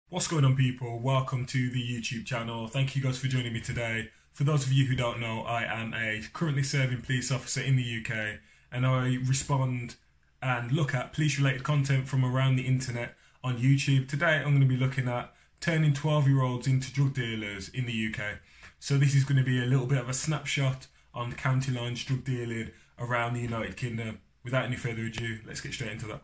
What's going on, people? Welcome to the YouTube channel. Thank you guys for joining me today. For those of you who don't know, I am a currently serving police officer in the UK, and I respond and look at police related content from around the internet on YouTube. Today I'm going to be looking at turning 12-year-olds into drug dealers in the UK. So this is going to be a little bit of a snapshot on county lines drug dealing around the United Kingdom. Without any further ado, let's get straight into that.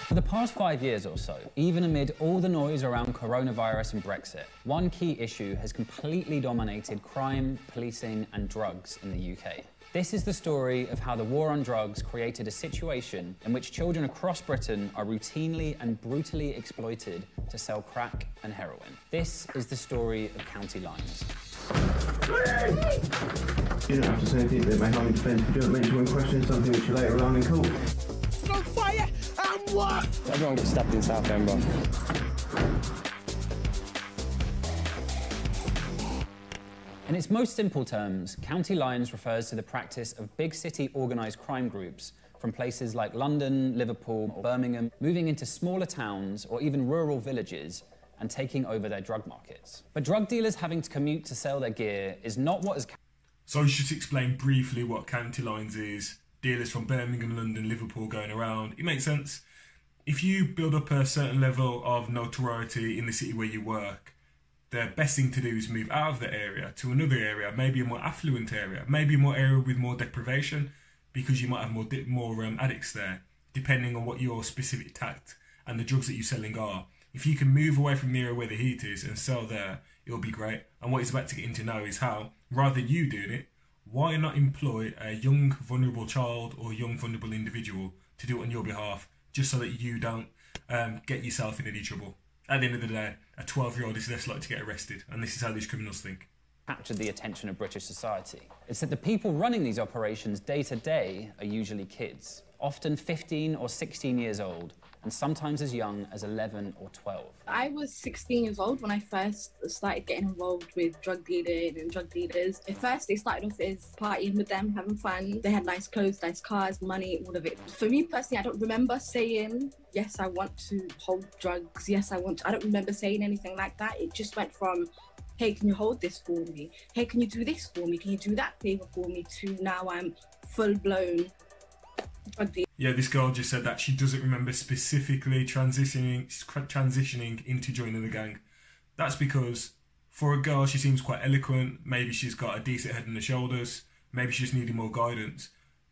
For the past 5 years or so, even amid all the noise around coronavirus and Brexit, one key issue has completely dominated crime, policing and drugs in the UK. This is the story of how the war on drugs created a situation in which children across Britain are routinely and brutally exploited to sell crack and heroin. This is the story of county lines. You don't have to say anything that may harm your defence. You don't mention when questioning something which you later on in court. On fire and what? Everyone gets stabbed in Southend, bro. In its most simple terms, county lines refers to the practice of big city organised crime groups from places like London, Liverpool or Birmingham, moving into smaller towns or even rural villages and taking over their drug markets. But drug dealers having to commute to sell their gear is not what has... So just explain briefly what county lines is. Dealers from Birmingham, London, Liverpool going around. It makes sense. If you build up a certain level of notoriety in the city where you work, the best thing to do is move out of the area to another area, maybe a more affluent area, maybe a more area with more deprivation, because you might have more addicts there, depending on what your specific tact and the drugs that you're selling are. If you can move away from the area where the heat is and sell there, it'll be great. And what he's about to get into now is how, rather than you doing it, why not employ a young vulnerable child or young vulnerable individual to do it on your behalf, just so that you don't get yourself in any trouble. At the end of the day, a 12-year-old is less likely to get arrested, and this is how these criminals think. captured the attention of British society. It's that the people running these operations day to day are usually kids, often 15 or 16 years old, and sometimes as young as 11 or 12. I was 16 years old when I first started getting involved with drug dealing and drug dealers. At first, they started off as partying with them, having fun. They had nice clothes, nice cars, money, all of it. For me personally, I don't remember saying, yes, I want to hold drugs. Yes, I don't remember saying anything like that. It just went from, hey, can you hold this for me? Hey, can you do this for me? Can you do that favor for me? To now I'm full-blown drug dealer. Yeah, this girl just said that she doesn't remember specifically transitioning into joining the gang. That's because for a girl, she seems quite eloquent. Maybe she's got a decent head on the shoulders. Maybe she's needing more guidance.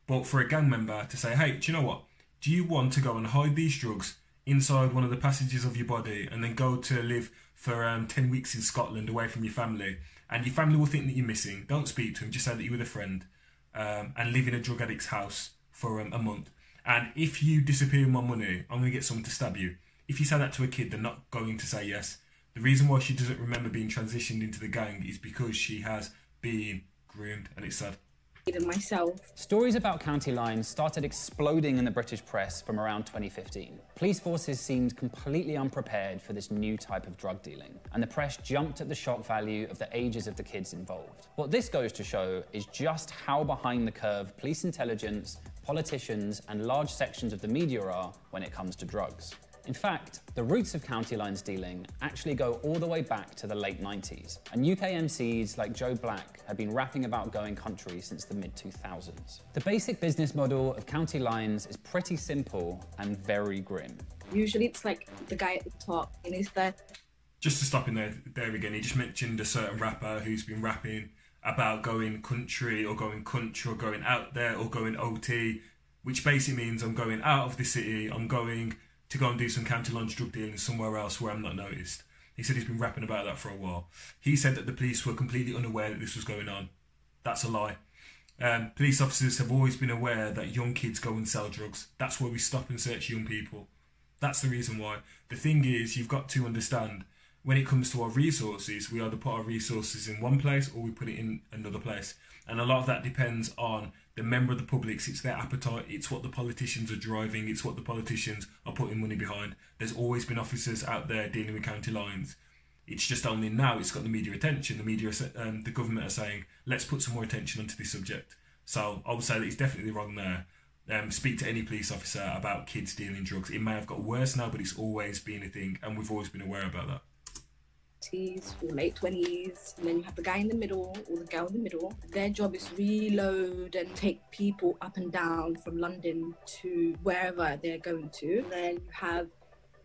But for a gang member to say, hey, do you know what? Do you want to go and hide these drugs inside one of the passages of your body and then go to live for 10 weeks in Scotland away from your family? And your family will think that you're missing. Don't speak to them. Just say that you're with a friend and live in a drug addict's house for a month. And if you disappear with my money, I'm going to get someone to stab you. If you say that to a kid, they're not going to say yes. The reason why she doesn't remember being transitioned into the gang is because she has been groomed, and it's sad. Myself. Stories about county lines started exploding in the British press from around 2015. Police forces seemed completely unprepared for this new type of drug dealing, and the press jumped at the shock value of the ages of the kids involved. What this goes to show is just how behind the curve police intelligence, politicians, and large sections of the media are when it comes to drugs. In fact, the roots of county lines dealing actually go all the way back to the late 90s, and UK MCs like Joe Black have been rapping about going country since the mid-2000s. The basic business model of county lines is pretty simple and very grim. Usually it's like the guy at the top and he's there. Just to stop in there again, he just mentioned a certain rapper who's been rapping about going country or going out there or going OT, which basically means I'm going out of the city, I'm going to go and do some county lines drug dealing somewhere else where I'm not noticed. He said he's been rapping about that for a while. He said that the police were completely unaware that this was going on. That's a lie. Police officers have always been aware that young kids go and sell drugs. That's why we stop and search young people. That's the reason why. The thing is, you've got to understand, when it comes to our resources, we either put our resources in one place or we put it in another place. And a lot of that depends on the member of the public. It's their appetite, it's what the politicians are driving, it's what the politicians are putting money behind. There's always been officers out there dealing with county lines. It's just only now it's got the media attention. The government are saying, let's put some more attention onto this subject. So I would say that it's definitely wrong there. speak to any police officer about kids dealing drugs. It may have got worse now, but it's always been a thing, and we've always been aware about that. Or late 20s, and then you have the guy in the middle or the girl in the middle. Their job is to reload and take people up and down from London to wherever they're going to. And then you have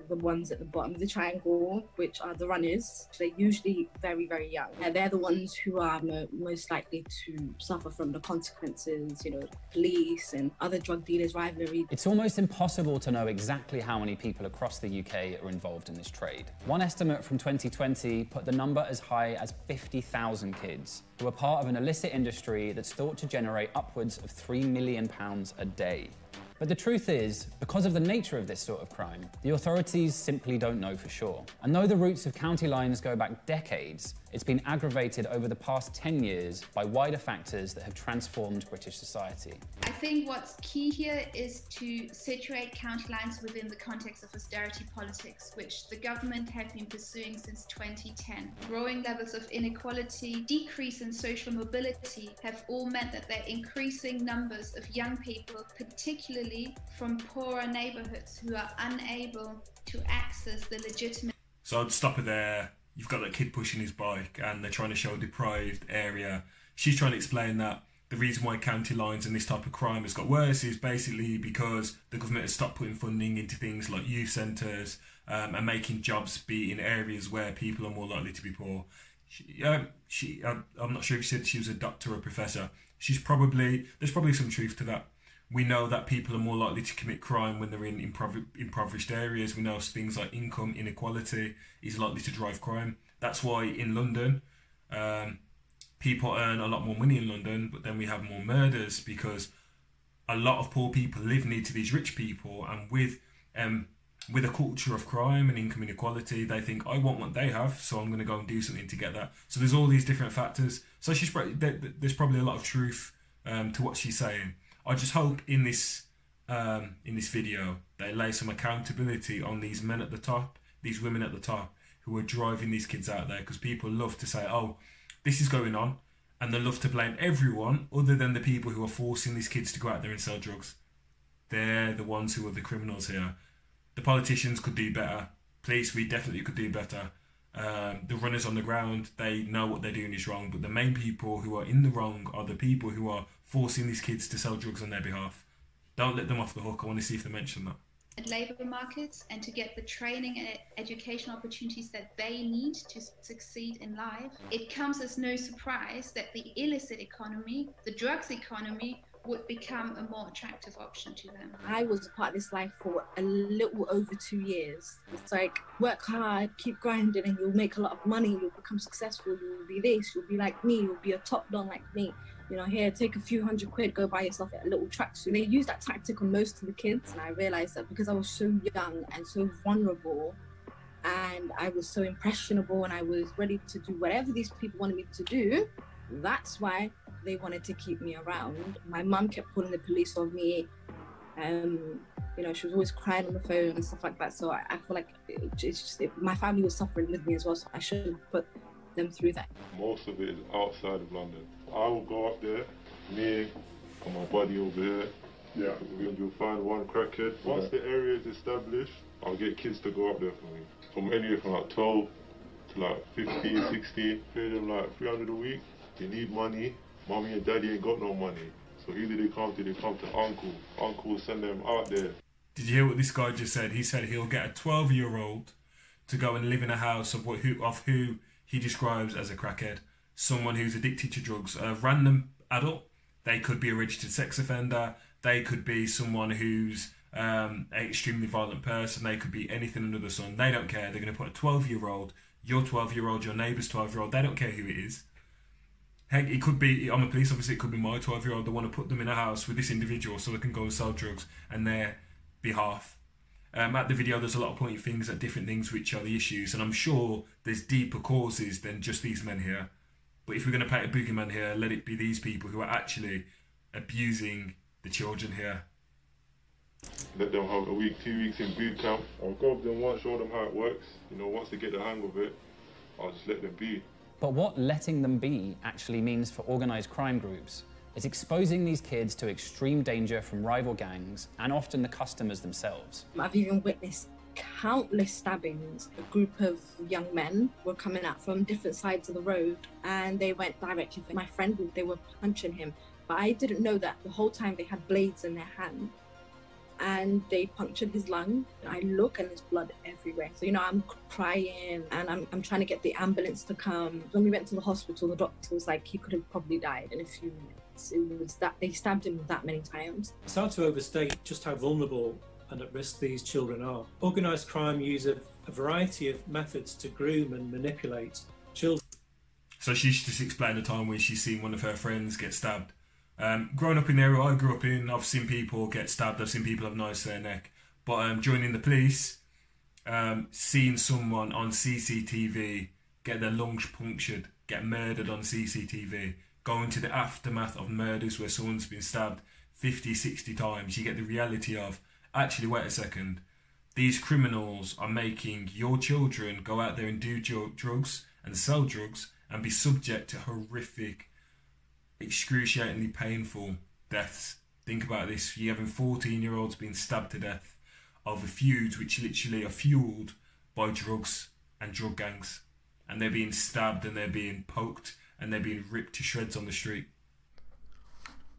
the ones at the bottom of the triangle, which are the runners. They're usually very, very young. And they're the ones who are most likely to suffer from the consequences, police and other drug dealers' rivalry. It's almost impossible to know exactly how many people across the UK are involved in this trade. One estimate from 2020 put the number as high as 50,000 kids who are part of an illicit industry that's thought to generate upwards of £3 million a day. But the truth is, because of the nature of this sort of crime, the authorities simply don't know for sure. And though the roots of county lines go back decades, it's been aggravated over the past 10 years by wider factors that have transformed British society. I think what's key here is to situate county lines within the context of austerity politics, which the government have been pursuing since 2010. Growing levels of inequality, decrease in social mobility have all meant that there are increasing numbers of young people, particularly from poorer neighbourhoods, who are unable to access the legitimate... So I'd stop it there. You've got that kid pushing his bike and they're trying to show a deprived area. She's trying to explain that the reason why county lines and this type of crime has got worse is basically because the government has stopped putting funding into things like youth centres and making jobs be in areas where people are more likely to be poor. I'm not sure if she said she was a doctor or a professor. There's probably some truth to that. We know that people are more likely to commit crime when they're in impoverished areas. We know things like income inequality is likely to drive crime. That's why in London, people earn a lot more money in London, but then we have more murders because a lot of poor people live near to these rich people, and with a culture of crime and income inequality, they think, I want what they have, so I'm going to go and do something to get that. So there's all these different factors. So there's probably a lot of truth to what she's saying. I just hope in this video they lay some accountability on these men at the top, these women at the top who are driving these kids out there, because people love to say, oh, this is going on, and they love to blame everyone other than the people who are forcing these kids to go out there and sell drugs. They're the ones who are the criminals here. The politicians could do better. Police, we definitely could do better. The runners on the ground, they know what they're doing is wrong, but the main people who are in the wrong are the people who are forcing these kids to sell drugs on their behalf. Don't let them off the hook. I want to see if they mention that. Labour markets, and to get the training and education opportunities that they need to succeed in life. It comes as no surprise that the illicit economy, the drugs economy, would become a more attractive option to them. I was a part of this life for a little over 2 years. It's like, work hard, keep grinding, and you'll make a lot of money, you'll become successful, you'll be this, you'll be like me, you'll be a top don like me. Here, take a few £100, go buy yourself a little tracksuit. They use that tactic on most of the kids, and I realised that because I was so young and so vulnerable, and I was so impressionable, and I was ready to do whatever these people wanted me to do, that's why they wanted to keep me around. My mum kept calling the police on me. She was always crying on the phone and stuff like that. So I feel like my family was suffering with me as well, so I shouldn't put them through that. Most of it is outside of London. I will go up there, me and my buddy over here. Yeah. You'll find one crackhead. Once the area is established, I'll get kids to go up there for me. From anywhere from like 12 to like 15, 16. Pay them like 300 a week. They need money. Mommy and daddy ain't got no money. So either they come to uncle. Uncle will send them out there. Did you hear what this guy just said? He said he'll get a 12-year-old to go and live in a house of who he describes as a crackhead. Someone who's addicted to drugs, a random adult. They could be a registered sex offender. They could be someone who's an extremely violent person. They could be anything under the sun. They don't care. They're going to put a 12-year-old, your 12-year-old, your neighbour's 12-year-old. They don't care who it is. Heck, it could be, I'm a police officer, it could be my 12-year-old. They want to put them in a house with this individual so they can go and sell drugs on their behalf. At the video, there's a lot of pointing fingers at different things which are the issues, and I'm sure there's deeper causes than just these men here. But if we're going to paint a boogeyman here, let it be these people who are actually abusing the children here. Let them have a week, 2 weeks in boot camp. I'll go with them once, show them how it works. Once they get the hang of it, I'll just let them be. But what letting them be actually means for organised crime groups is exposing these kids to extreme danger from rival gangs and often the customers themselves. I've even witnessed countless stabbings. A group of young men were coming out from different sides of the road and they went directly for my friend. They were punching him, but I didn't know that the whole time they had blades in their hand and they punctured his lung. I look and there's blood everywhere. So, I'm crying and I'm trying to get the ambulance to come. When we went to the hospital, the doctor was like, he could have probably died in a few minutes. It was that they stabbed him that many times. It's hard to overstate just how vulnerable and at risk these children are. Organised crime use a variety of methods to groom and manipulate children. So she's just explained a time when she's seen one of her friends get stabbed. Growing up in the area I grew up in, I've seen people get stabbed, I've seen people have knives to their neck. But joining the police, seeing someone on CCTV get their lungs punctured, get murdered on CCTV, going to the aftermath of murders where someone's been stabbed 50, 60 times, you get the reality of, actually, wait a second, these criminals are making your children go out there and do drugs and sell drugs and be subject to horrific, excruciatingly painful deaths. Think about this, you're having 14-year-olds being stabbed to death over feuds which literally are fueled by drugs and drug gangs. And they're being stabbed and they're being poked and they're being ripped to shreds on the street.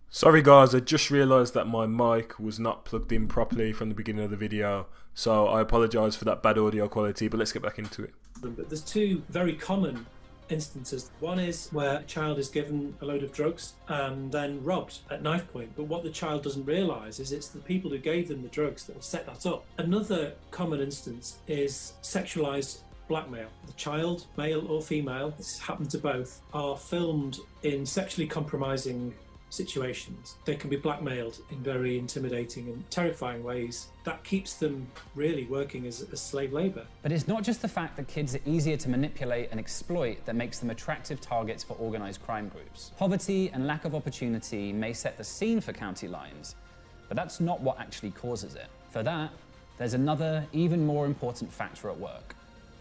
Sorry guys, I just realised that my mic was not plugged in properly from the beginning of the video, so I apologise for that bad audio quality, but let's get back into it. But there's two very common instances. One is where a child is given a load of drugs and then robbed at knife point, but what the child doesn't realise is it's the people who gave them the drugs that have set that up. Another common instance is sexualised blackmail. The child, male or female, this happened to both, are filmed in sexually compromising situations. They can be blackmailed in very intimidating and terrifying ways. That keeps them really working as slave labour. But it's not just the fact that kids are easier to manipulate and exploit that makes them attractive targets for organised crime groups. Poverty and lack of opportunity may set the scene for county lines, but that's not what actually causes it. For that, there's another, even more important factor at work: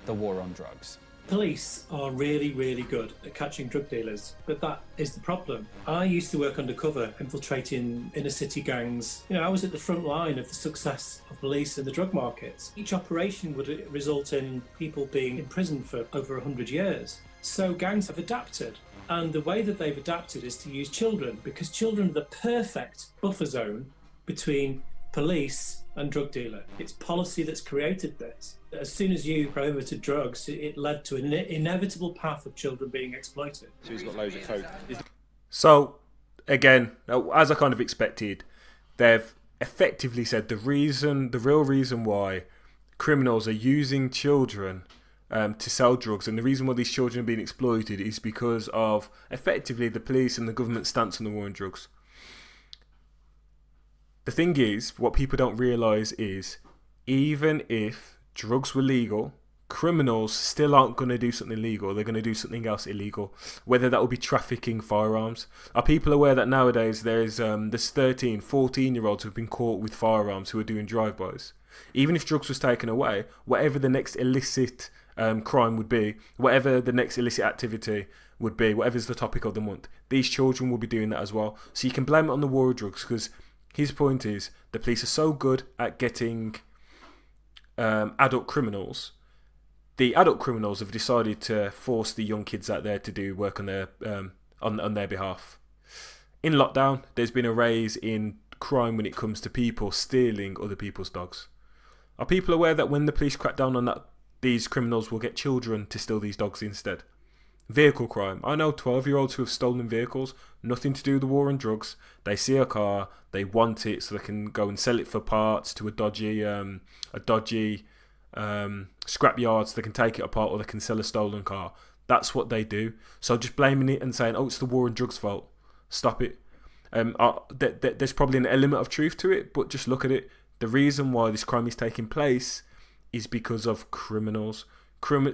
the war on drugs. Police are really, really good at catching drug dealers, but that is the problem. I used to work undercover, infiltrating inner city gangs. I was at the front line of the success of police in the drug markets. Each operation would result in people being imprisoned for over 100 years. So gangs have adapted, and the way that they've adapted is to use children, because children are the perfect buffer zone between police and drug dealer. It's policy that's created this. As soon as you prohibited drugs, it led to an inevitable path of children being exploited. So he's got loads of coke. So, again, as I kind of expected, they've effectively said the real reason why criminals are using children to sell drugs, and the reason why these children are being exploited is because of, effectively, the police and the government's stance on the war on drugs. The thing is, what people don't realise is, even if drugs were legal, criminals still aren't going to do something legal. They're going to do something else illegal, whether that will be trafficking firearms. Are people aware that nowadays there's 13, 14-year-olds who've been caught with firearms who are doing drive-bys? Even if drugs was taken away, whatever the next illicit crime would be, whatever the next illicit activity would be, whatever's the topic of the month, these children will be doing that as well. So you can blame it on the war of drugs, because his point is the police are so good at getting adult criminals. The adult criminals have decided to force the young kids out there to do work on their behalf. In lockdown, there's been a rise in crime when it comes to people stealing other people's dogs. Are people aware that when the police crack down on that, these criminals will get children to steal these dogs instead? Vehicle crime. I know 12-year-olds who have stolen vehicles, nothing to do with the war on drugs. They see a car, they want it so they can go and sell it for parts to a dodgy scrapyard, so they can take it apart, or they can sell a stolen car. That's what they do. So just blaming it and saying, oh, it's the war on drugs fault. Stop it. There's probably an element of truth to it, but just look at it. The reason why this crime is taking place is because of criminals.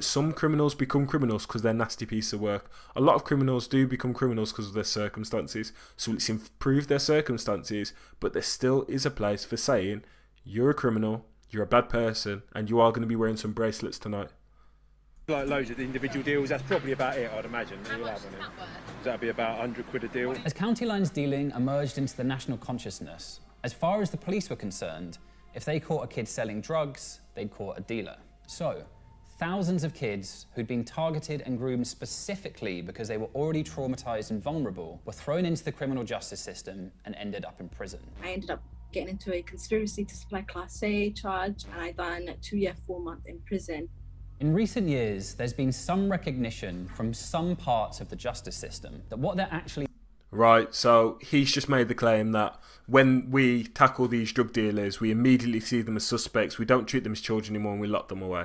Some criminals become criminals because they're nasty piece of work. A lot of criminals do become criminals because of their circumstances. So it's improved their circumstances, but there still is a place for saying, you're a criminal, you're a bad person, and you are going to be wearing some bracelets tonight. Like loads of individual deals, that's probably about it, I'd imagine. How much is that worth? That'd be about 100 quid a deal. As county lines dealing emerged into the national consciousness, as far as the police were concerned, if they caught a kid selling drugs, they'd caught a dealer. So, thousands of kids who'd been targeted and groomed specifically because they were already traumatised and vulnerable were thrown into the criminal justice system and ended up in prison. I ended up getting into a conspiracy to supply Class A charge, and I done 2 year, 4 month in prison. In recent years, there's been some recognition from some parts of the justice system that what they're actually... Right, so he's just made the claim that when we tackle these drug dealers, we immediately see them as suspects, we don't treat them as children anymore and we lock them away.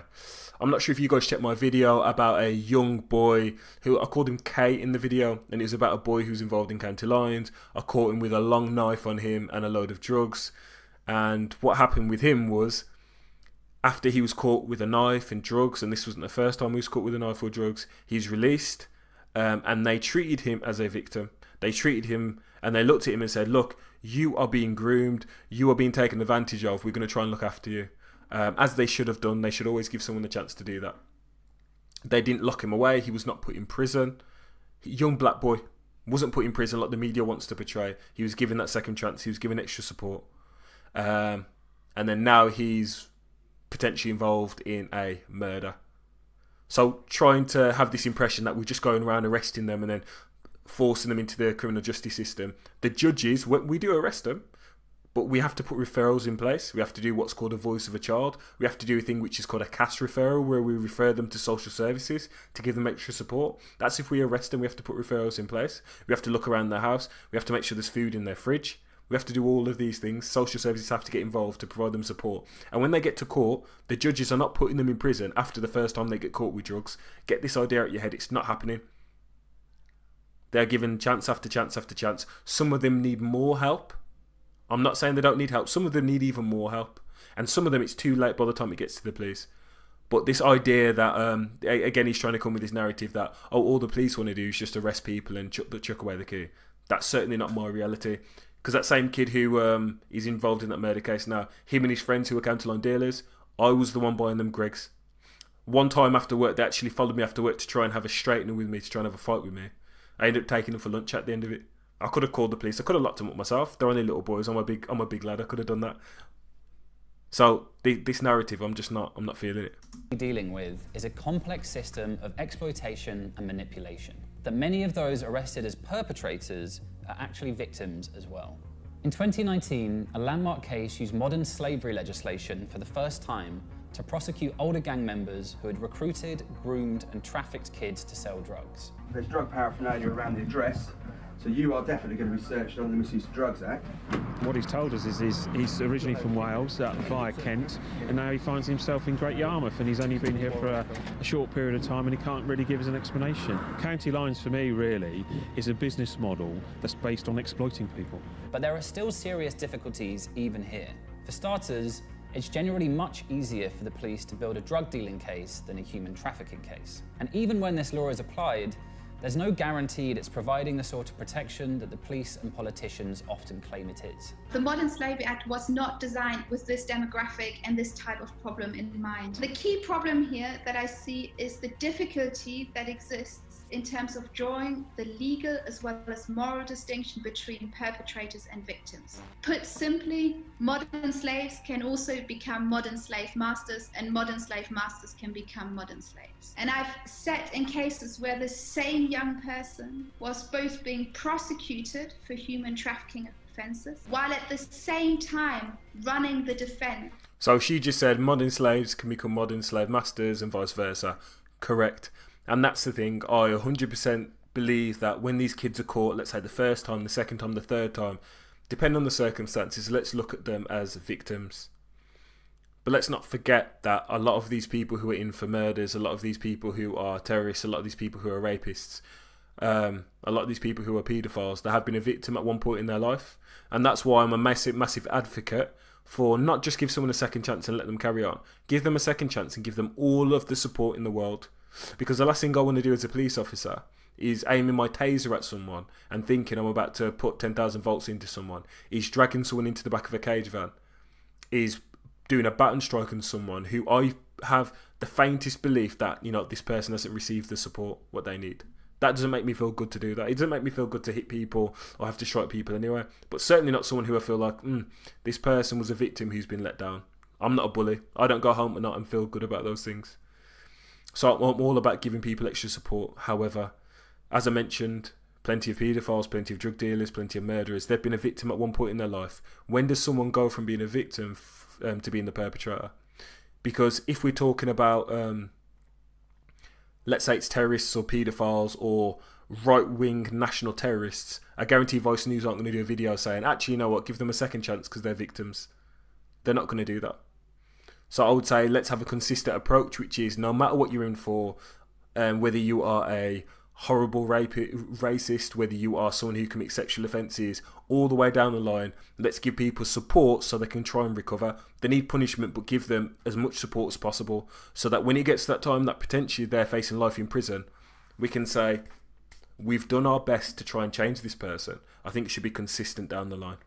I'm not sure if you guys checked my video about a young boy who, I called him K in the video, and it was about a boy who's involved in county lines. I caught him with a long knife on him and a load of drugs, and what happened with him was, after he was caught with a knife and drugs, and this wasn't the first time he was caught with a knife or drugs, he's released, and they treated him as a victim. They treated him and they looked at him and said, look, you are being groomed, you are being taken advantage of, we're going to try and look after you. As they should have done, they should always give someone the chance to do that. They didn't lock him away, he was not put in prison. Young black boy, wasn't put in prison like the media wants to portray. He was given that second chance, he was given extra support. And then now he's potentially involved in a murder. So trying to have this impression that we're just going around arresting them and then forcing them into the criminal justice system. The judges, we do arrest them, but we have to put referrals in place. We have to do what's called a voice of a child. We have to do a thing which is called a CAS referral, where we refer them to social services to give them extra support. That's if we arrest them, we have to put referrals in place. We have to look around their house. We have to make sure there's food in their fridge. We have to do all of these things. Social services have to get involved to provide them support. And when they get to court, the judges are not putting them in prison after the first time they get caught with drugs. Get this idea out of your head. It's not happening. They're given chance after chance after chance. Some of them need more help. I'm not saying they don't need help. Some of them need even more help. And some of them, it's too late by the time it gets to the police. But this idea that, again, he's trying to come with this narrative that, oh, all the police want to do is just arrest people and chuck away the key. That's certainly not my reality. Because that same kid who is involved in that murder case now, him and his friends who were county line dealers, I was the one buying them Greggs. One time after work, they actually followed me after work to try and have a straightener with me, to try and have a fight with me. I ended up taking them for lunch at the end of it. I could have called the police. I could have locked them up myself. They're only little boys. I'm a big lad. I could have done that. So this narrative, I'm not feeling it. Dealing with is a complex system of exploitation and manipulation that many of those arrested as perpetrators are actually victims as well. In 2019, a landmark case used modern slavery legislation for the first time to prosecute older gang members who had recruited, groomed and trafficked kids to sell drugs. There's drug paraphernalia around the address, so you are definitely going to be searched under the Misuse of Drugs Act. What he's told us is he's originally from Wales, via Kent, and now he finds himself in Great Yarmouth, and he's only been here for a short period of time, and he can't really give us an explanation. County lines, for me, really, is a business model that's based on exploiting people. But there are still serious difficulties even here. For starters, it's generally much easier for the police to build a drug dealing case than a human trafficking case. And even when this law is applied, there's no guarantee it's providing the sort of protection that the police and politicians often claim it is. The Modern Slavery Act was not designed with this demographic and this type of problem in mind. The key problem here that I see is the difficulty that exists in terms of drawing the legal as well as moral distinction between perpetrators and victims. Put simply, modern slaves can also become modern slave masters, and modern slave masters can become modern slaves. And I've sat in cases where the same young person was both being prosecuted for human trafficking offences, while at the same time running the defence. So she just said modern slaves can become modern slave masters and vice versa. Correct. And that's the thing, I 100% believe that when these kids are caught, let's say the first time, the second time, the third time, depending on the circumstances, let's look at them as victims. But let's not forget that a lot of these people who are in for murders, a lot of these people who are terrorists, a lot of these people who are rapists, a lot of these people who are paedophiles, they have been a victim at one point in their life. And that's why I'm a massive advocate for not just give someone a second chance and let them carry on. Give them a second chance and give them all of the support in the world. Because the last thing I want to do as a police officer is aiming my taser at someone and thinking I'm about to put 10,000 volts into someone, is dragging someone into the back of a cage van, is doing a baton strike on someone who I have the faintest belief that, you know, this person hasn't received the support what they need. That doesn't make me feel good to do that. It doesn't make me feel good to hit people or have to strike people anyway. But certainly not someone who I feel like, this person was a victim who's been let down. I'm not a bully. I don't go home at night and feel good about those things. So I'm all about giving people extra support. However, as I mentioned, plenty of paedophiles, plenty of drug dealers, plenty of murderers, they've been a victim at one point in their life. When does someone go from being a victim to being the perpetrator? Because if we're talking about, let's say it's terrorists or paedophiles or right-wing national terrorists, I guarantee Vice News aren't going to do a video saying, actually, you know what, give them a second chance because they're victims. They're not going to do that. So I would say let's have a consistent approach, which is no matter what you're in for, whether you are a horrible racist, whether you are someone who commits sexual offences, all the way down the line, let's give people support so they can try and recover. They need punishment, but give them as much support as possible so that when it gets to that time that potentially they're facing life in prison, we can say, we've done our best to try and change this person. I think it should be consistent down the line.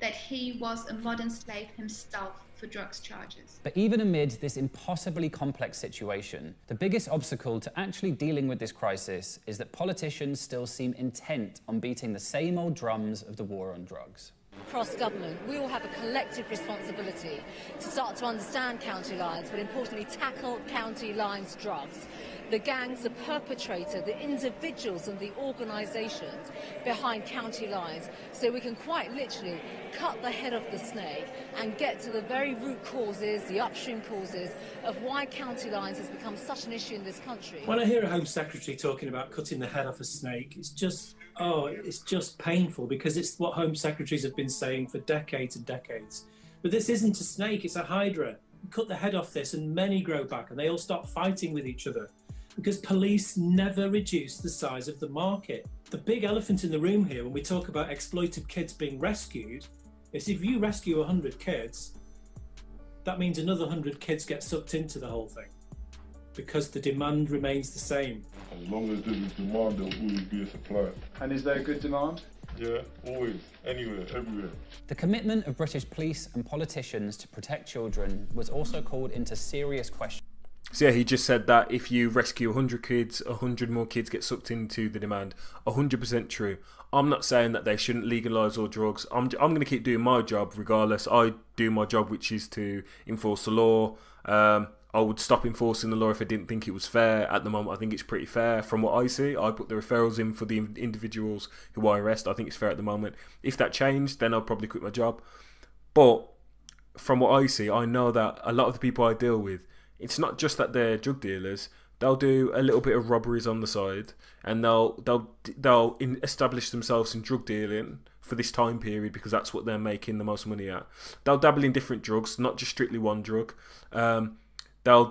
That he was a modern slave himself for drugs charges. But even amid this impossibly complex situation, the biggest obstacle to actually dealing with this crisis is that politicians still seem intent on beating the same old drums of the war on drugs. Across government, we all have a collective responsibility to start to understand county lines, but importantly tackle county lines drugs. The gangs, the perpetrator, the individuals and the organisations behind county lines, so we can quite literally cut the head off the snake and get to the very root causes, the upstream causes of why county lines has become such an issue in this country. When I hear a Home Secretary talking about cutting the head off a snake, it's just painful, because it's what Home Secretaries have been saying for decades and decades. But this isn't a snake, it's a hydra. You cut the head off this and many grow back and they all start fighting with each other, because police never reduce the size of the market. The big elephant in the room here when we talk about exploited kids being rescued is if you rescue 100 kids, that means another 100 kids get sucked into the whole thing, because the demand remains the same. As long as there's a demand, there'll always be a supply. And is there a good demand? Yeah, always, anywhere, everywhere. The commitment of British police and politicians to protect children was also called into serious question. So yeah, he just said that if you rescue 100 kids, 100 more kids get sucked into the demand. 100% true. I'm not saying that they shouldn't legalise all drugs. I'm going to keep doing my job regardless. I do my job, which is to enforce the law. I would stop enforcing the law if I didn't think it was fair. At the moment, I think it's pretty fair. From what I see, I put the referrals in for the individuals who I arrest. I think it's fair at the moment. If that changed, then I'll probably quit my job. But from what I see, I know that a lot of the people I deal with, it's not just that they're drug dealers. They'll do a little bit of robberies on the side, and they'll establish themselves in drug dealing for this time period because that's what they're making the most money at. They'll dabble in different drugs, not just strictly one drug. They'll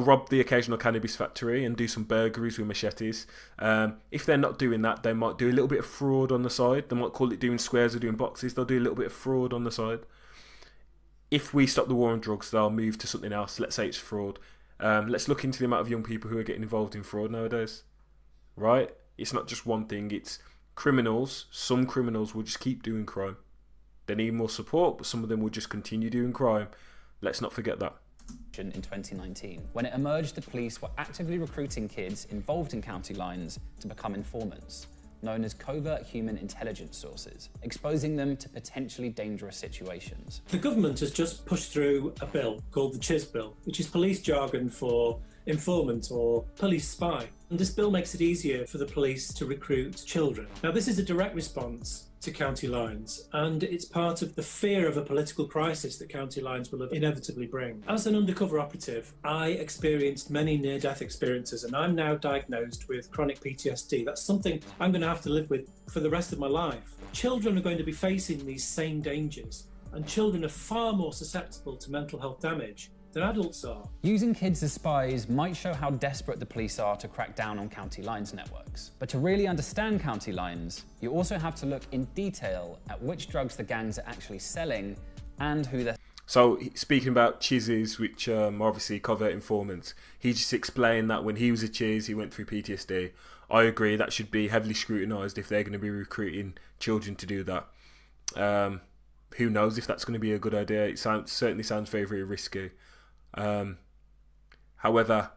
rob the occasional cannabis factory and do some burglaries with machetes. If they're not doing that, they might do a little bit of fraud on the side. They might call it doing squares or doing boxes. They'll do a little bit of fraud on the side. If we stop the war on drugs, they'll move to something else. Let's say it's fraud. Let's look into the amount of young people who are getting involved in fraud nowadays. Right? It's not just one thing. It's criminals. Some criminals will just keep doing crime. They need more support, but some of them will just continue doing crime. Let's not forget that. In 2019, when it emerged the police were actively recruiting kids involved in county lines to become informants, known as covert human intelligence sources, exposing them to potentially dangerous situations. The government has just pushed through a bill called the CHIS Bill, which is police jargon for informant or police spy. And this bill makes it easier for the police to recruit children. Now, this is a direct response to county lines, and it's part of the fear of a political crisis that county lines will inevitably bring. As an undercover operative, I experienced many near-death experiences, and I'm now diagnosed with chronic PTSD. That's something I'm going to have to live with for the rest of my life. Children are going to be facing these same dangers, and children are far more susceptible to mental health damage than adults are. Using kids as spies might show how desperate the police are to crack down on county lines networks. But to really understand county lines, you also have to look in detail at which drugs the gangs are actually selling and who they're... So, speaking about chizzes, which are obviously covert informants, he just explained that when he was a chiz, he went through PTSD. I agree, that should be heavily scrutinised if they're going to be recruiting children to do that. Who knows if that's going to be a good idea? It certainly sounds very, very risky. However,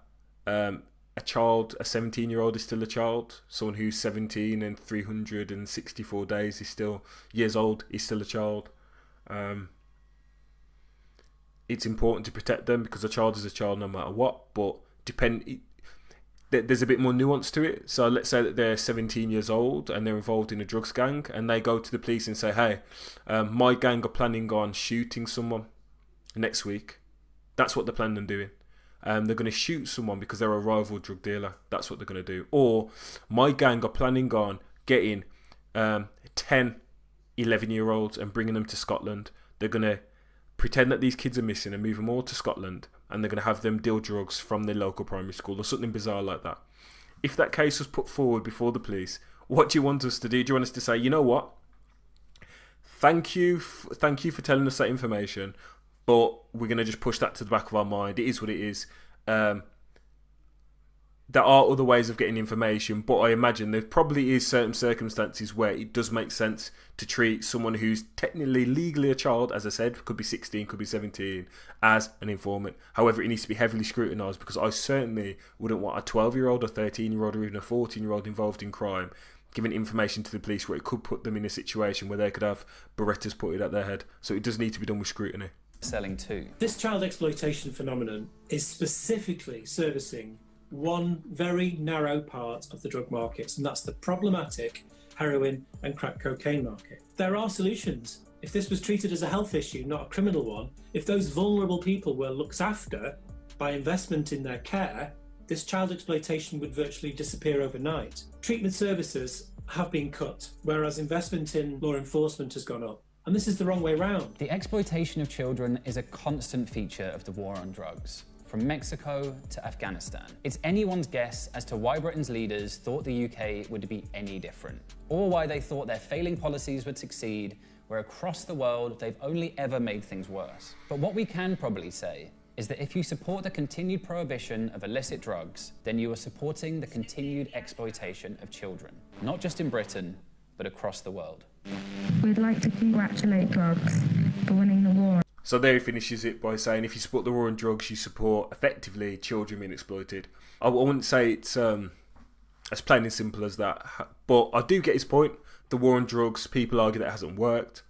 a child, a 17-year-old is still a child. Someone who's 17 and 364 days is still years old is still a child. It's important to protect them because a child is a child no matter what. But there's a bit more nuance to it. So let's say that they're 17 years old and they're involved in a drugs gang, and they go to the police and say, hey, my gang are planning on shooting someone next week. That's what they're planning on doing. They're going to shoot someone because they're a rival drug dealer. That's what they're going to do. Or my gang are planning on getting 10 11-year-olds and bringing them to Scotland. They're going to pretend that these kids are missing and move them all to Scotland, and they're going to have them deal drugs from their local primary school or something bizarre like that. If that case was put forward before the police, what do you want us to do? Do you want us to say, you know what? Thank you for telling us that information, but we're going to just push that to the back of our mind. It is what it is. There are other ways of getting information, but I imagine there probably is certain circumstances where it does make sense to treat someone who's technically legally a child, as I said, could be 16, could be 17, as an informant. However, it needs to be heavily scrutinised, because I certainly wouldn't want a 12-year-old, a 13-year-old, or even a 14-year-old involved in crime giving information to the police where it could put them in a situation where they could have Berettas put it at their head. So it does need to be done with scrutiny. Selling too. This child exploitation phenomenon is specifically servicing one very narrow part of the drug markets, and that's the problematic heroin and crack cocaine market. There are solutions. If this was treated as a health issue, not a criminal one, if those vulnerable people were looked after by investment in their care, this child exploitation would virtually disappear overnight. Treatment services have been cut, whereas investment in law enforcement has gone up. And this is the wrong way round. The exploitation of children is a constant feature of the war on drugs. From Mexico to Afghanistan. It's anyone's guess as to why Britain's leaders thought the UK would be any different, or why they thought their failing policies would succeed, where across the world they've only ever made things worse. But what we can probably say is that if you support the continued prohibition of illicit drugs, then you are supporting the continued exploitation of children, not just in Britain, but across the world. We'd like to congratulate drugs for winning the war. So there he finishes it by saying, if you support the war on drugs, you support, effectively, children being exploited. I wouldn't say it's as plain and simple as that, but I do get his point. The war on drugs, people argue that it hasn't worked.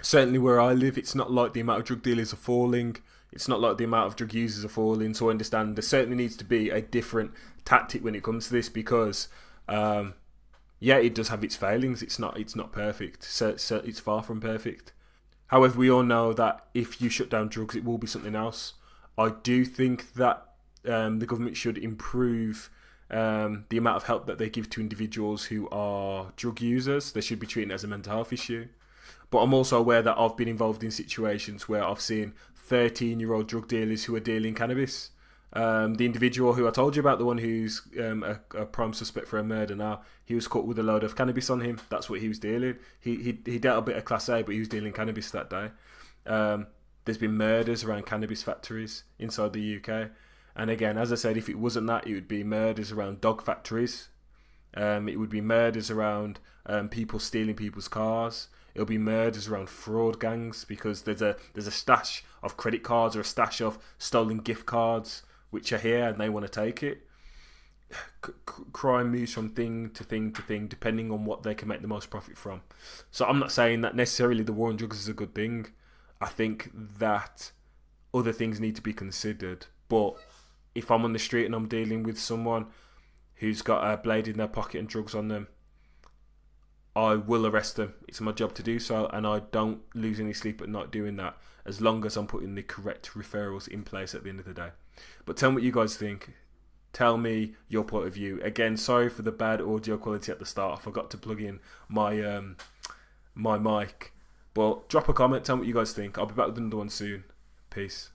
Certainly where I live, it's not like the amount of drug dealers are falling. It's not like the amount of drug users are falling. So I understand there certainly needs to be a different tactic when it comes to this, because yeah, it does have its failings. It's not perfect. So it's far from perfect. However, we all know that if you shut down drugs, it will be something else. I do think that the government should improve the amount of help that they give to individuals who are drug users. They should be treated as a mental health issue. But I'm also aware that I've been involved in situations where I've seen 13-year-old drug dealers who are dealing cannabis. The individual who I told you about, the one who's a prime suspect for a murder now, he was caught with a load of cannabis on him. That's what he was dealing. He dealt a bit of Class A, but he was dealing cannabis that day. There's been murders around cannabis factories inside the UK. And again, as I said, if it wasn't that, it would be murders around dog factories. It would be murders around people stealing people's cars. It'll be murders around fraud gangs, because there's a stash of credit cards or a stash of stolen gift cards which are here and they want to take it. Crime moves from thing to thing to thing depending on what they can make the most profit from. So I'm not saying that necessarily the war on drugs is a good thing. I think that other things need to be considered. But if I'm on the street and I'm dealing with someone who's got a blade in their pocket and drugs on them, I will arrest them. It's my job to do so, and I don't lose any sleep at night doing that, as long as I'm putting the correct referrals in place at the end of the day. But tell me what you guys think. Tell me your point of view. Again, sorry for the bad audio quality at the start. I forgot to plug in my my mic. But drop a comment. Tell me what you guys think. I'll be back with another one soon. Peace.